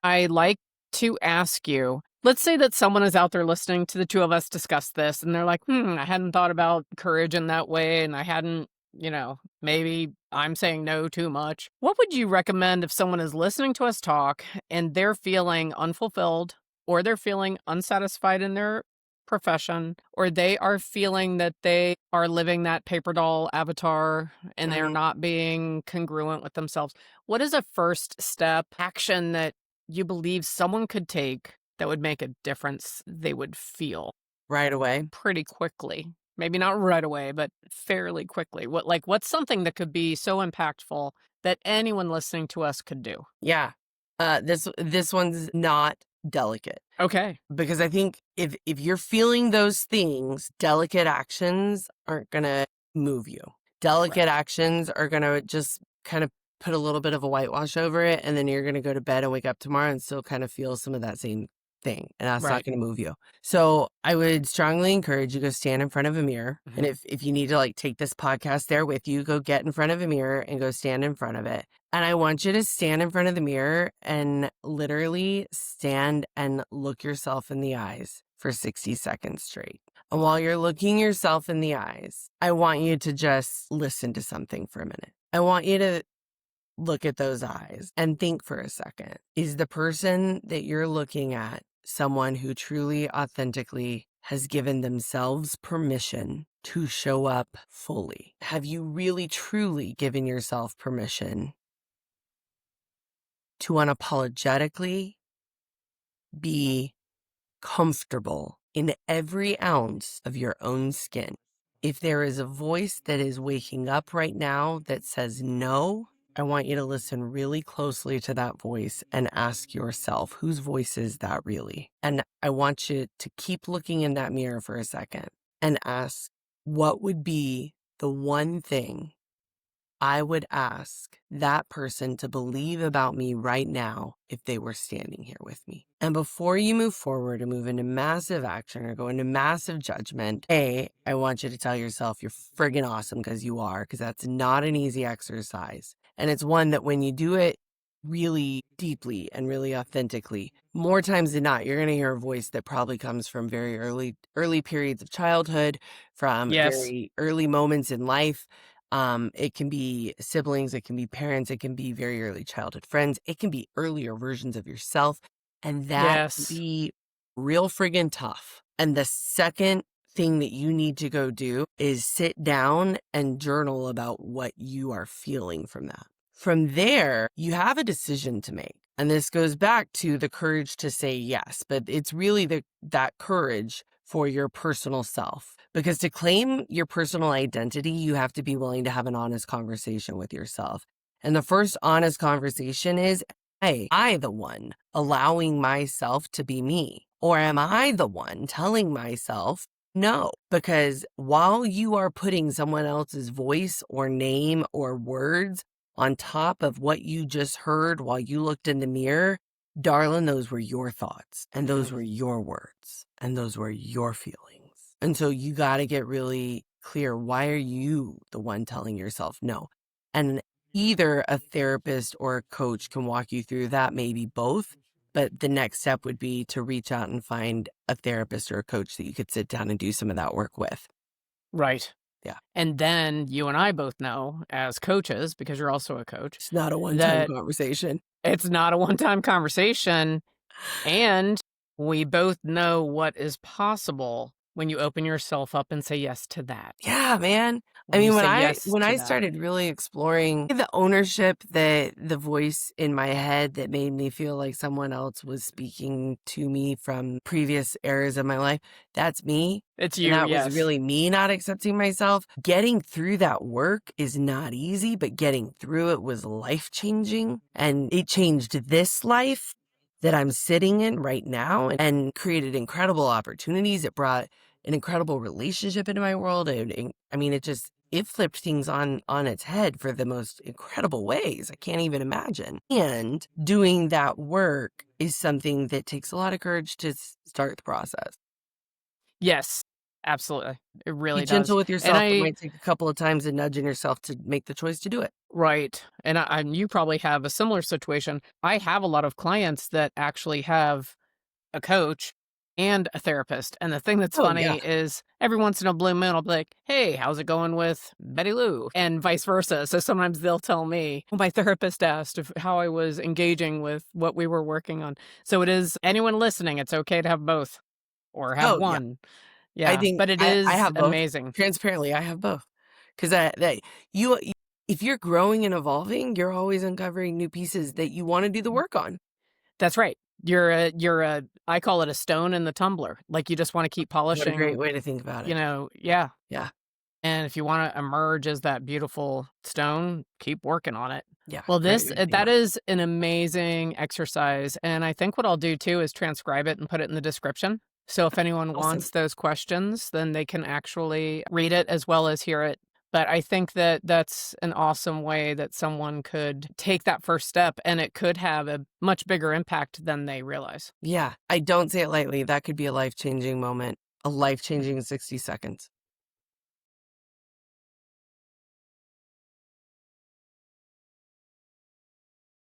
I like to ask you, let's say that someone is out there listening to the two of us discuss this and they're like, I hadn't thought about courage in that way. And I hadn't, maybe I'm saying no too much. What would you recommend if someone is listening to us talk and they're feeling unfulfilled or they're feeling unsatisfied in their profession, or they are feeling that they are living that paper doll avatar and they're Mhm. not being congruent with themselves? What is a first step action that you believe someone could take that would make a difference they would feel Right away. pretty quickly? Maybe not right away, but fairly quickly. What's something that could be so impactful that anyone listening to us could do? Yeah. This one's not delicate Okay. because I think if you're feeling those things, delicate actions aren't gonna move you. Delicate Correct. actions are gonna just kind of put a little bit of a whitewash over it, and then you're gonna go to bed and wake up tomorrow and still kind of feel some of that same thing, and that's not Right. gonna move you. So I would strongly encourage you go stand in front of a mirror, and Mhm. if you need to like take this podcast there with you, go get in front of a mirror and go stand in front of it. And I want you to stand in front of the mirror and literally stand and look yourself in the eyes for 60 seconds straight. And while you're looking yourself in the eyes, I want you to just listen to something for a minute. I want you to look at those eyes and think for a second. Is the person that you're looking at someone who truly, authentically has given themselves permission to show up fully? Have you really, truly given yourself permission to unapologetically be comfortable in every ounce of your own skin? If there is a voice that is waking up right now that says no, I want you to listen really closely to that voice and ask yourself, whose voice is that really? And I want you to keep looking in that mirror for a second and ask, what would be the one thing I would ask that person to believe about me right now if they were standing here with me? And before you move forward and move into massive action or go into massive judgment, I want you to tell yourself you're friggin' awesome, because you are, because that's not an easy exercise. And it's one that when you do it really deeply and really authentically, more times than not, you're going to hear a voice that probably comes from very early periods of childhood, from Yes. very early moments in life. It can be siblings, it can be parents, it can be very early childhood friends, it can be earlier versions of yourself, and that can Yes. be real friggin' tough. And the second thing that you need to go do is sit down and journal about what you are feeling from that. From there, you have a decision to make. And this goes back to the courage to say yes, but it's really that courage for your personal self. Because to claim your personal identity, you have to be willing to have an honest conversation with yourself. And the first honest conversation is, hey, am I the one allowing myself to be me? Or am I the one telling myself no? Because while you are putting someone else's voice or name or words on top of what you just heard while you looked in the mirror, darling, those were your thoughts and those Mhm. were your words and those were your feelings. And so you got to get really clear. Why are you the one telling yourself no? And either a therapist or a coach can walk you through that, maybe both. But the next step would be to reach out and find a therapist or a coach that you could sit down and do some of that work with. Right. Yeah. And then you and I both know, as coaches, because you're also a coach, It's not a one-time that conversation. it's not a one-time conversation, and we both know what is possible when you open yourself up and say yes to that. Yeah, man. I When you mean, say yes when to I that. started really exploring the ownership, that the voice in my head that made me feel like someone else was speaking to me from previous eras of my life, that's me. It's And you, that was yes. really me not accepting myself. Getting through that work is not easy, but getting through it was life-changing. And it changed this life that I'm sitting in right now and created incredible opportunities. It brought an incredible relationship into my world. I mean, it flipped things on its head for the most incredible ways I can't even imagine. And doing that work is something that takes a lot of courage to start the process. Yes. Absolutely. It Be really does. gentle with And yourself. It I might take a couple of times and nudging yourself to make the choice to do it. Right. And you probably have a similar situation. I have a lot of clients that actually have a coach and a therapist. And the thing that's Oh, yeah. funny is every once in a blue moon, I'll be like, hey, how's it going with Betty Lou? And vice versa. So sometimes they'll tell me, well, my therapist asked if, how I was engaging with what we were working on. So it is anyone listening, it's okay to have both or have Oh, yeah. one. I Yeah. think But it I is have both. amazing. Transparently, I have both. 'Cause that you if you're growing and evolving, you're always uncovering new pieces that you wanna do the work on. That's right. You're a I call it a stone in the tumbler. Like you just want to keep What a great polishing, way to think about it. yeah. Yeah. And if you want to emerge as that beautiful stone, keep working on it. Yeah. Well, Great way to think that about it. is an amazing exercise. And I think what I'll do too is transcribe it and put it in the description. So if anyone Awesome. wants those questions, then they can actually read it as well as hear it. But I think that that's an awesome way that someone could take that first step and it could have a much bigger impact than they realize. Yeah. I don't say it lightly. That could be a life-changing moment, a life-changing 60 seconds.